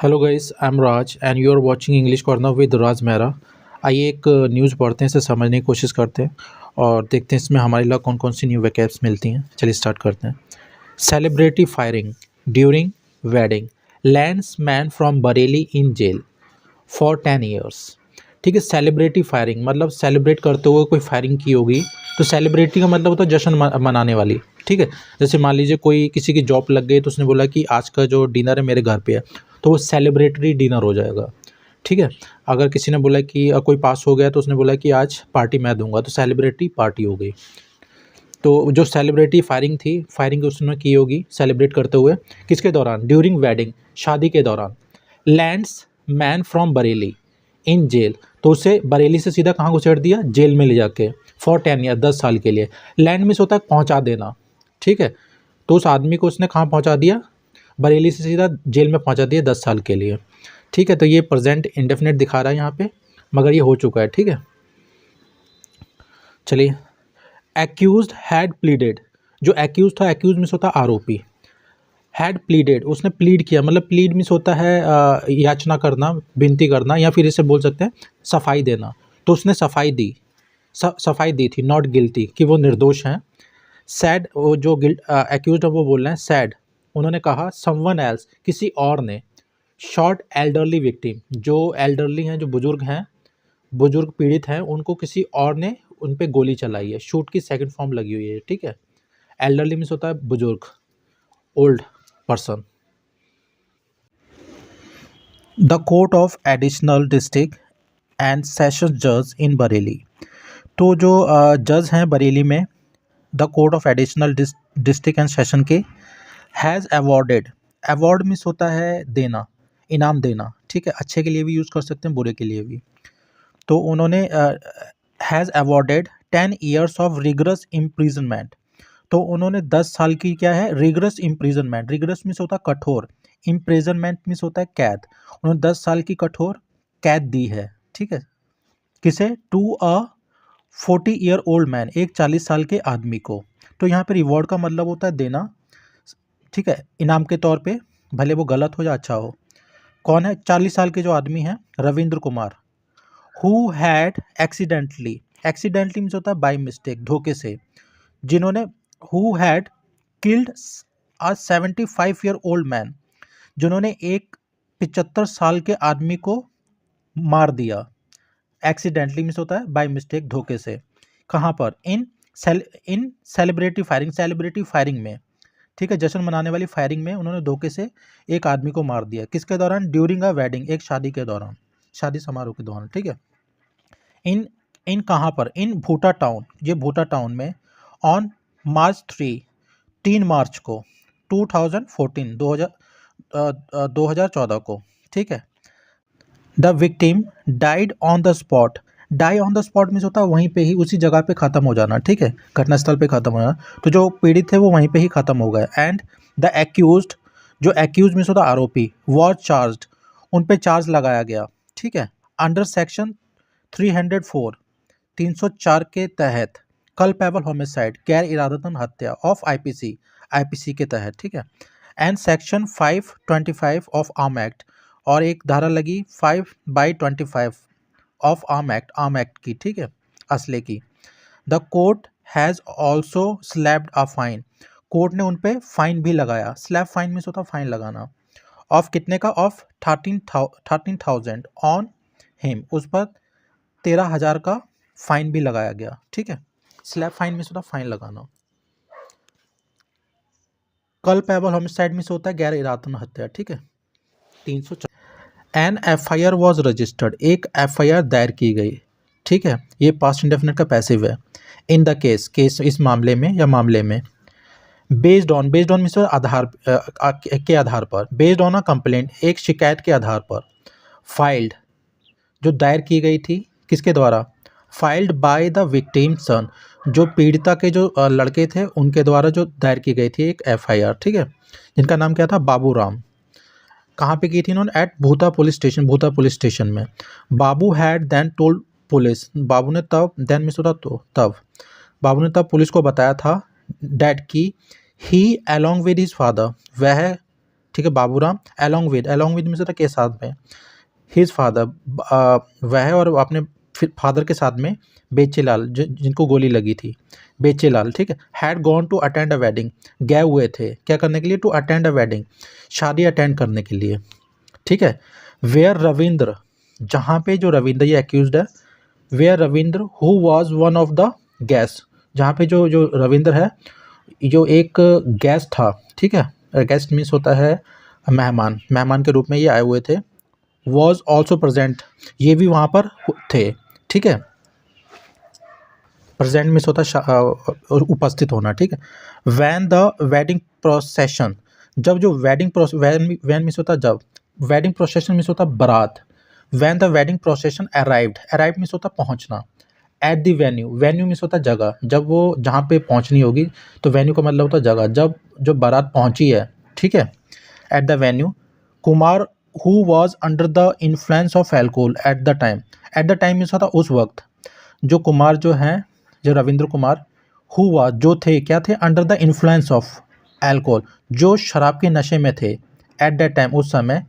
Hello guys, I am Raj and you are watching English corner with Raj Mehra. आइए एक news पढ़ते हैं, इसे समझने की कोशिश करते हैं और देखते हैं इसमें हमारे लिए कौन कौन सी न्यू वैकेब्स मिलती हैं। चलिए स्टार्ट करते हैं। Celebrity firing during wedding lands man from Bareilly in jail for 10 years. ठीक है, सेलिब्रिटी फायरिंग मतलब सेलिब्रेट करते हुए कोई फायरिंग की होगी। तो सेलिब्रिटी का मतलब होता है जश्न मनाने वाली। ठीक है, जैसे मान लीजिए कोई किसी की जॉब लग गई तो उसने बोला कि आज का जो डिनर है मेरे घर पे है, तो वो सेलिब्रेटरी डिनर हो जाएगा। ठीक है, अगर किसी ने बोला कि कोई पास हो गया तो उसने बोला कि आज पार्टी मैं दूंगा, तो सेलिब्रिटी पार्टी हो गई। तो जो सेलिब्रिटी फायरिंग थी, फायरिंग उसने की होगी सेलिब्रेट करते हुए किसके दौरान? ड्यूरिंग वेडिंग, शादी के दौरान। Lands man from Bareilly in jail, तो उसे बरेली से सीधा कहाँ घुसेड़ दिया? जेल में ले जाके फॉर 10 ईयर, 10 साल के लिए। लैंड मीन्स होता है पहुँचा देना। ठीक है, तो उस आदमी को उसने कहाँ पहुँचा दिया? बरेली से सीधा जेल में पहुँचा दिया 10 साल के लिए। ठीक है, तो ये प्रेजेंट इंडेफिनिट दिखा रहा है यहाँ पे, मगर ये हो चुका है। ठीक है, चलिए। एक्यूज्ड हैड प्लीडेड, जो एक्यूज था, एक्यूज मीन्स होता है आरोपी। हैड प्लीडेड, उसने प्लीड किया, मतलब प्लीड मीन्स होता है याचना करना, विनती करना, या फिर इसे बोल सकते हैं सफाई देना। तो उसने सफाई दी, सफाई दी थी, नॉट गिल्टी, कि वो निर्दोष हैं। सैड, वो जो एक्यूज है वो बोल रहे हैं सैड, उन्होंने कहा समवन एल्स, किसी और ने। शॉर्ट एल्डरली विक्टिम, जो एल्डरली हैं, जो बुजुर्ग हैं, बुजुर्ग पीड़ित हैं, उनको किसी और ने उन पे गोली चलाई है। शूट की सेकंड फॉर्म लगी हुई है। ठीक है, एल्डरली मीन्स होता है बुजुर्ग, old person. The court of additional district and session जज इन बरेली, तो जो जज हैं बरेली में, the court of additional district and session के, हैज़ अवॉर्डेड, अवॉर्ड मीन्स होता है देना, इनाम देना। ठीक है, अच्छे के लिए भी यूज़ कर सकते हैं, बुरे के लिए भी। तो उन्होंने has awarded 10 years of rigorous imprisonment, तो उन्होंने 10 साल की क्या है? रिगरस इम्प्रिजनमेंट, रिगरस मीन्स होता है कठोर, इम्प्रिजनमेंट मीन्स होता है कैद। उन्होंने 10 साल की कठोर कैद दी है। ठीक है, किसे? To a 40 year old man, एक 40 साल के आदमी को। तो यहाँ पे रिवॉर्ड का मतलब होता है देना। ठीक है, इनाम के तौर पे, भले वो गलत हो या अच्छा हो। कौन है 40 साल के जो आदमी हैं? Ravindra Kumar. Who had accidentally, accidentally means होता है बाई मिस्टेक, धोखे से, जिन्होंने, who had killed a 75 year old man, जिन्होंने एक 75 साल के आदमी को मार दिया। एक्सीडेंटली मीन्स होता है बाय मिस्टेक, धोखे से। कहाँ पर? इन सेलिब्रिटी फायरिंग, सेलिब्रिटी फायरिंग में। ठीक है, जश्न मनाने वाली फायरिंग में उन्होंने धोखे से एक आदमी को मार दिया। किसके दौरान? ड्यूरिंग अ वेडिंग, एक शादी के दौरान, शादी समारोह के दौरान। ठीक है, इन इन कहाँ पर? इन भूटा टाउन, ये भूटा टाउन में। ऑन मार्च 3 मार्च को 2014, 2014 को। ठीक है, the victim died on the spot, die on the spot means होता है वहीं पे ही, उसी जगह पे ख़त्म हो जाना। ठीक है, घटनास्थल पे ख़त्म हो जाना। तो जो पीड़ित थे वो वहीं पे ही ख़त्म हो गए। एंड द एक्यूज्ड, जो एक्यूज मीन्स होता है आरोपी, वॉज चार्ज्ड, उन पे चार्ज लगाया गया। ठीक है, अंडर सेक्शन 304, 304 के तहत, कल्पेबल होमिसाइड, गैर इरादतन हत्या, ऑफ आईपीसी, आईपीसी के तहत। ठीक है, and section 525 of arm act, और एक धारा लगी 5/25 of arm act, arm act की। ठीक है, असले की। The court has also slabbed a fine, court ने उन पे फाइन भी लगाया। स्लैब फाइन मीन्स होता फाइन लगाना। ऑफ कितने का? ऑफ 13,000 ऑन हिम, उस पर 13,000 का फाइन भी लगाया गया। ठीक है, स्लैब फाइन मीन्स होता फाइन लगाना। कल्पेबल होमिसाइड मीन्स होता है गैर इरादतन हत्या। ठीक है, 304। एन एफआईआर वॉज रजिस्टर्ड, एक एफआईआर दायर की गई। ठीक है, ये पास्ट इंडेफिनिट का पैसिव है। इन द केस, केस इस मामले में या मामले में। Based on, based on means आधार के आधार पर। बेस्ड ऑन अ कंप्लेंट, एक शिकायत के आधार पर। फाइल्ड, जो दायर की गई थी, किसके द्वारा? फाइल्ड बाय द विक्टिम सन, जो पीड़िता के जो लड़के थे उनके द्वारा जो दायर की गई थी एक एफआईआर। ठीक है, जिनका नाम क्या था? बाबू राम। कहाँ पे की थी इन्होंने? एट भूता पुलिस स्टेशन, भूता पुलिस स्टेशन में। बाबू हैड देन टोल्ड पुलिस, बाबू ने तब, देन मीन्स होता तो तब, बाबू ने तब पुलिस को बताया था, डैट की ही अलोंग विद हिज फादर, वह ठीक है, बाबूराम along with मीन्स होता है के साथ में, हिज फादर वह और अपने फादर के साथ में बेचेलाल जिनको गोली लगी थी, बेचेलाल, ठीक है, had gone to attend a wedding, गए हुए थे क्या करने के लिए, टू अटेंड अ वेडिंग, शादी अटेंड करने के लिए, ठीक है। वेयर रविंद्र, जहाँ पे जो रविंद्र ये एक्यूज्ड है, where Ravindra who was one of the guest, जहाँ पे जो जो रविंद्र है जो एक गेस्ट था, ठीक है, गेस्ट मीन्स होता है मेहमान, मेहमान के रूप में ये आए हुए थे, वॉज ऑल्सो प्रेजेंट, ये भी वहाँ पर थे, ठीक है, प्रेजेंट मीन्स होता है उपस्थित होना, ठीक है। वैन द वेडिंग प्रोसेशन, जब जो वेडिंग वैन मीन्स होता जब, वेडिंग प्रोसेशन मीन्स होता बारात, when the wedding procession arrived means होता पहुँचना, एट द वेन्यू मीन्स होता जगह, जब वो जहाँ पे पहुँचनी होगी, तो वेन्यू का मतलब होता जगह, जब जो बारात पहुँची है, ठीक है, at the venue, Kumar who was under the influence of alcohol at the time means होता उस वक्त, जो कुमार जो हैं, जो रविंद्र कुमार, हु वॉज जो थे, क्या थे, under the influence of alcohol, जो शराब के नशे में थे, एट दैट टाइम उस समय,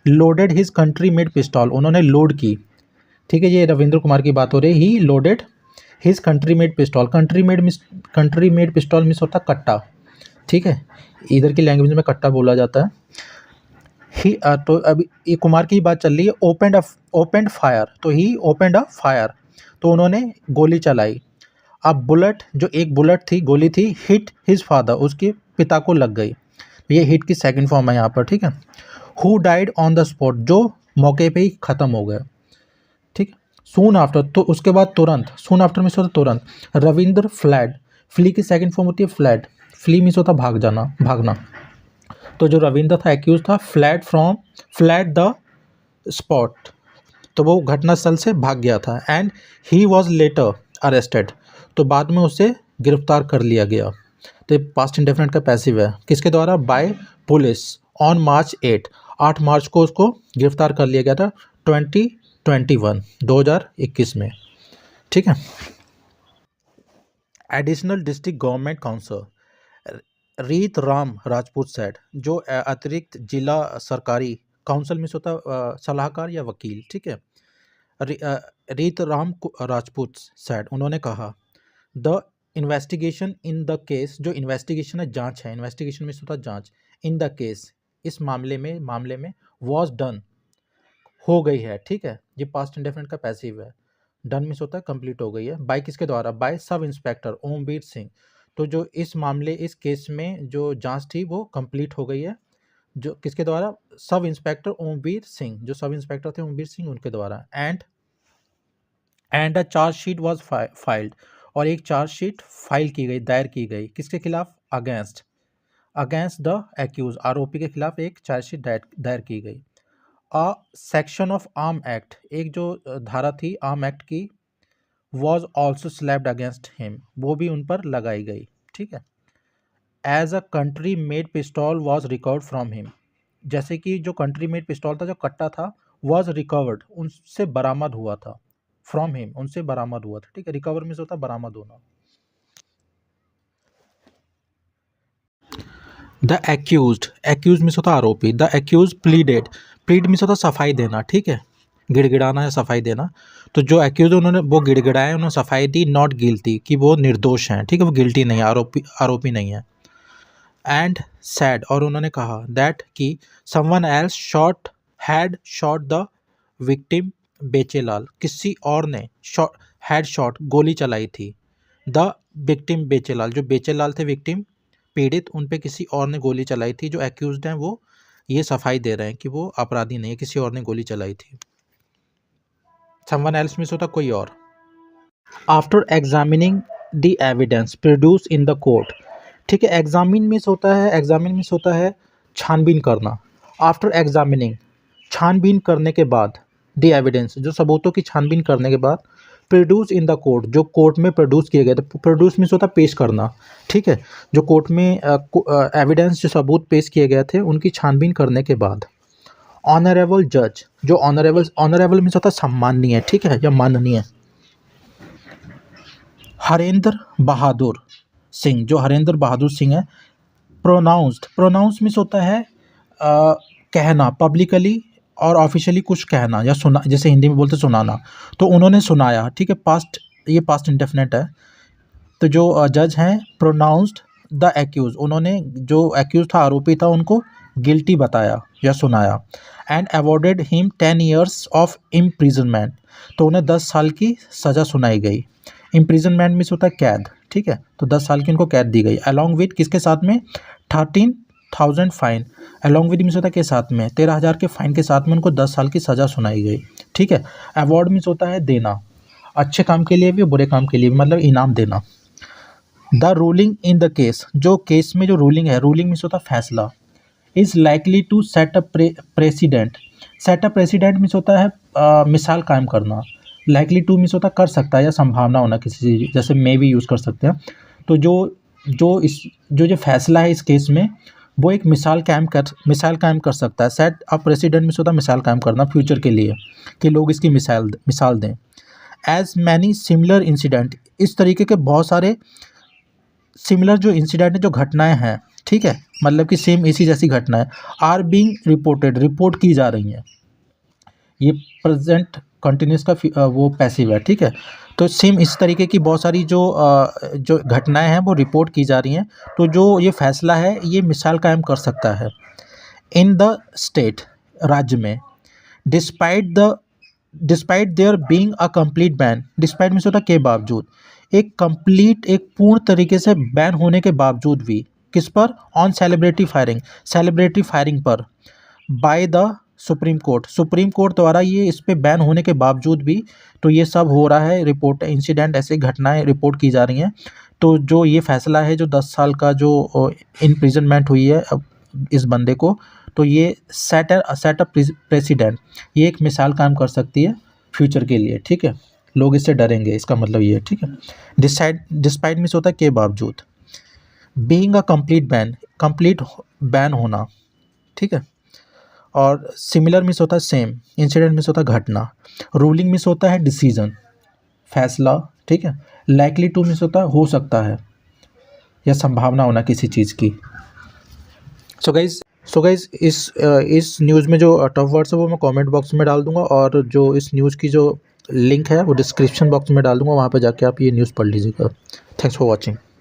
लोडेड हिज कंट्री मेड पिस्तौल, उन्होंने लोड की, ठीक है, ये रविंद्र कुमार की बात हो रही, ही लोडेड हिज कंट्री मेड पिस्तौल, कंट्री मेड पिस्तौल मीन्स होता कट्टा, ठीक है, इधर की लैंग्वेज में कट्टा बोला जाता है। ही तो अभी ये कुमार की बात चल रही है, ओपेंड फायर, तो ही ओपेंड अ फायर, तो उन्होंने गोली चलाई, अब बुलेट, जो एक बुलेट थी, गोली थी, हिट हिज फादर, उसके पिता को लग गई, ये हिट की सेकंड फॉर्म है यहाँ पर, ठीक है। Who died on the spot, जो मौके पे ही ख़त्म हो गए, ठीक। सून आफ्टर, तो उसके बाद तुरंत, सून आफ्टर मीन्स होता तुरंत, रविंद्र फ्लैड, फ्ली की सेकंड फॉर्म होती है फ्लैड, फ्ली मीन्स होता भाग जाना, भागना, तो जो रविंद्र था एक्यूज था, फ्लैड द स्पॉट, तो वो घटनास्थल से भाग गया था, and he was later arrested, तो बाद में उसे गिरफ्तार कर लिया गया, तो पास्ट इंडेफिनिट का पैसिव है, किसके द्वारा, बाय पुलिस, ऑन मार्च 8 मार्च को उसको गिरफ्तार कर लिया गया था 2021 में, ठीक है। एडिशनल डिस्ट्रिक्ट गवर्नमेंट काउंसिल रीत राम राजपूत सेड, जो अतिरिक्त जिला सरकारी काउंसिल में होता सलाहकार या वकील, ठीक है, रीत राम राजपूत सेड, उन्होंने कहा, the investigation in the case, जो इन्वेस्टिगेशन है जांच है, इन्वेस्टिगेशन में होता जांच, इन द केस, इस मामले में वॉज डन, हो गई है, ठीक है, ये पास्ट इंडेफिनिट का पैसिव है, डन मीन्स होता है कंप्लीट हो गई है, बाय किसके द्वारा, bye sub inspector Omveer Singh, तो जो इस केस में जो जांच थी वो कंप्लीट हो गई है, जो किसके द्वारा, सब इंस्पेक्टर ओमवीर सिंह, जो सब इंस्पेक्टर थे ओमवीर सिंह, उनके द्वारा, and a chargesheet was filed, और एक चार्जशीट फाइल की गई, दायर की गई, किसके खिलाफ, अगेंस्ट द एक्यूज, आरोपी के खिलाफ एक चार्जशीट दायर की गई। A section of arm act, एक जो धारा थी आर्म एक्ट की, वॉज ऑल्सो स्लैब्ड अगेंस्ट हिम, वो भी उन पर लगाई गई, ठीक है। एज अ कंट्री मेड पिस्तौल वॉज रिकवर्ड फ्रॉम हिम, जैसे कि जो कंट्री मेड पिस्तौल था, जो कट्टा था, वॉज रिकवर्ड, उनसे बरामद हुआ था, फ्रॉम हिम, उनसे बरामद हुआ था, ठीक है, रिकवर मीन्स होता बरामद होना। द एक्यूज मीन्स होता आरोपी, द एक्यूज प्लीड मीन्स होता सफाई देना, ठीक है, गिड़गिड़ाना या सफाई देना, तो जो एक्यूज उन्होंने वो गिड़गिड़ाए, उन्होंने सफाई दी, नॉट गिल्टी, कि वो निर्दोष हैं, ठीक है, वो गिल्टी नहीं है, आरोपी नहीं है, एंड सैड, और उन्होंने कहा, दैट कि someone else had shot the victim Bechelal, किसी और ने हैड शॉट गोली चलाई थी, द विक्टिम बेचेलाल, जो बेचेलाल थे विक्टिम पीड़ित, उन पे किसी और ने गोली चलाई थी, जो एक्यूज्ड हैं वो ये सफाई दे रहे हैं कि वो अपराधी नहीं है, किसी और ने गोली चलाई थी, समवन एल्स मीन्स होता कोई और। After examining the evidence produce in the court, ठीक है, एग्जामिन मीन्स होता है छानबीन करना, आफ्टर एग्जामिनिंग, छानबीन करने के बाद, द एविडेंस, जो सबूतों की छानबीन करने के बाद, प्रोड्यूस इन द कोर्ट, जो कोर्ट में प्रोड्यूस किए गए थे, प्रोड्यूस मीन्स होता पेश करना, ठीक है, जो कोर्ट में एविडेंस, जो सबूत पेश किए गए थे, उनकी छानबीन करने के बाद, ऑनरेबल जज, जो ऑनरेबल मीन्स होता सम्माननीय, ठीक है, या माननीय, हरेंद्र बहादुर सिंह, जो हरेंद्र बहादुर सिंह है, प्रोनाउंस मीन्स होता है कहना पब्लिकली और ऑफिशियली कुछ कहना या सुना, जैसे हिंदी में बोलते सुनाना, तो उन्होंने सुनाया, ठीक है। पास्ट, ये पास्ट इंडेफिनिट है। तो जो जज हैं प्रोनाउंस्ड द एक्यूज, उन्होंने जो एक्यूज था, आरोपी था, उनको गिल्टी बताया या सुनाया। And awarded him 10 years of imprisonment, तो उन्हें 10 साल की सज़ा सुनाई गई। इम्प्रिजनमेंट मीन्स होता है कैद, ठीक है। तो 10 साल की उनको कैद दी गई। अलॉन्ग विद किसके साथ में, 13,000 फाइन। अलॉन्ग विद मीन्स होता है के साथ में, 13,000 के फाइन के साथ में उनको 10 साल की सज़ा सुनाई गई, ठीक है। अवार्ड मीन्स होता है देना, अच्छे काम के लिए भी बुरे काम के लिए भी, मतलब इनाम देना। The ruling in the case, जो केस में जो रूलिंग है, रूलिंग मीन्स होता है फैसला। Is likely to set a precedent, set a precedent means होता है मिसाल कायम करना। लाइकली टू मीन्स होता है कर सकता है या संभावना होना किसी चीज़, जैसे मे भी यूज़ कर सकते हैं। तो जो फैसला है इस केस में, वो एक मिसाल कायम कर सकता है। सेट अ प्रेसिडेंट मीन्स होता है मिसाल कायम करना फ्यूचर के लिए, कि लोग इसकी मिसाल दें। एज मैनी सिमिलर इंसिडेंट, इस तरीके के बहुत सारे सिमिलर जो इंसिडेंट है, जो घटनाएं हैं, ठीक है, मतलब कि सेम इसी जैसी घटनाएं, आर बीइंग रिपोर्टेड, रिपोर्ट की जा रही हैं। ये प्रेजेंट कंटिन्यूस का वो पैसिव है, ठीक है। तो सेम इस तरीके की बहुत सारी जो घटनाएं हैं वो रिपोर्ट की जा रही हैं। तो जो ये फैसला है, ये मिसाल कायम कर सकता है। इन द स्टेट, राज्य में, despite there being a complete ban, despite means होता है के बावजूद, एक पूर्ण तरीके से बैन होने के बावजूद भी, किस पर, ऑन सेलिब्रिटी फायरिंग पर, बाय द सुप्रीम कोर्ट द्वारा ये इस पे बैन होने के बावजूद भी, तो ये सब हो रहा है, रिपोर्ट इंसिडेंट, ऐसे घटनाएं रिपोर्ट की जा रही हैं। तो जो ये फैसला है, जो 10 साल का जो इम्प्रिजनमेंट हुई है इस बंदे को, तो ये सेट अ प्रेसिडेंट, ये एक मिसाल कायम कर सकती है फ्यूचर के लिए, ठीक है। लोग इससे डरेंगे, इसका मतलब ये है, ठीक है। डिस्पाइट मीन्स होता है के बावजूद। बीइंग अ कंप्लीट बैन होना, ठीक है। और सिमिलर मीन्स होता है सेम, इंसिडेंट मीन्स होता है घटना, रूलिंग मीन्स होता है डिसीजन, फैसला, ठीक है। लाइकली टू मीन्स होता है हो सकता है या संभावना होना किसी चीज़ की। सो गाइज इस न्यूज़ में जो टफ वर्ड्स है वो मैं कमेंट बॉक्स में डाल दूंगा, और जो इस न्यूज़ की जो लिंक है वो डिस्क्रिप्शन बॉक्स में डाल दूंगा, वहाँ पे जाके आप ये न्यूज़ पढ़ लीजिएगा। Thanks for watching.